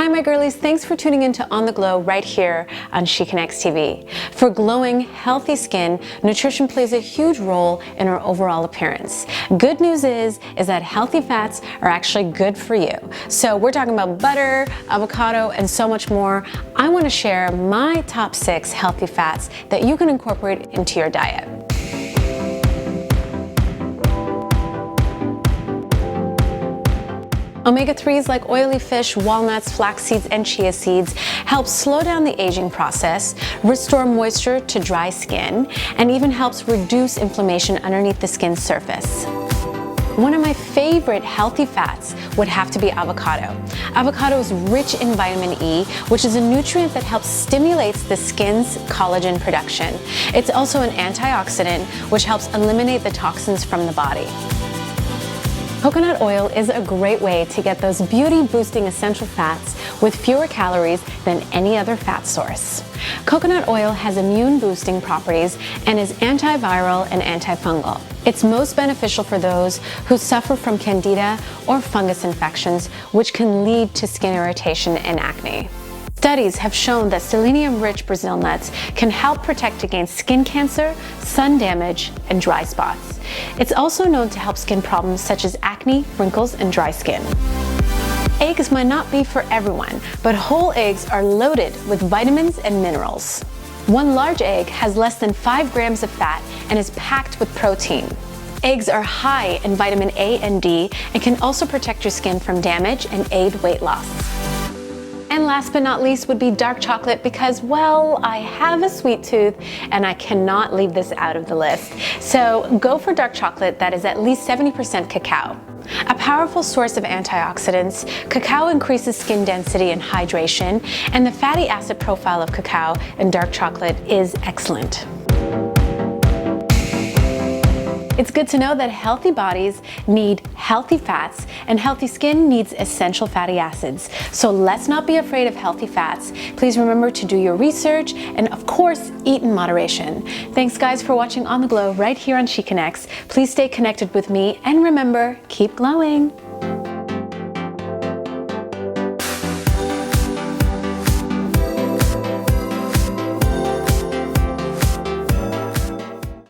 Hi my girlies, thanks for tuning in to On The Glow right here on She Connects TV. For glowing, healthy skin, nutrition plays a huge role in our overall appearance. Good news is that healthy fats are actually good for you. So we're talking about butter, avocado, and so much more. I want to share my top 6 healthy fats that you can incorporate into your diet. Omega-3s like oily fish, walnuts, flax seeds, and chia seeds help slow down the aging process, restore moisture to dry skin, and even helps reduce inflammation underneath the skin's surface. One of my favorite healthy fats would have to be avocado. Avocado is rich in vitamin E, which is a nutrient that helps stimulate the skin's collagen production. It's also an antioxidant, which helps eliminate the toxins from the body. Coconut oil is a great way to get those beauty-boosting essential fats with fewer calories than any other fat source. Coconut oil has immune-boosting properties and is antiviral and antifungal. It's most beneficial for those who suffer from candida or fungus infections, which can lead to skin irritation and acne. Studies have shown that selenium-rich Brazil nuts can help protect against skin cancer, sun damage, and dry spots. It's also known to help skin problems such as acne, wrinkles, and dry skin. Eggs might not be for everyone, but whole eggs are loaded with vitamins and minerals. One large egg has less than 5 grams of fat and is packed with protein. Eggs are high in vitamin A and D and can also protect your skin from damage and aid weight loss. And last but not least would be dark chocolate because, well, I have a sweet tooth and I cannot leave this out of the list. So go for dark chocolate that is at least 70% cacao. A powerful source of antioxidants, cacao increases skin density and hydration, and the fatty acid profile of cacao in dark chocolate is excellent. It's good to know that healthy bodies need healthy fats and healthy skin needs essential fatty acids. So let's not be afraid of healthy fats. Please remember to do your research and of course, eat in moderation. Thanks guys for watching On The Glow right here on She Connects. Please stay connected with me and remember, keep glowing.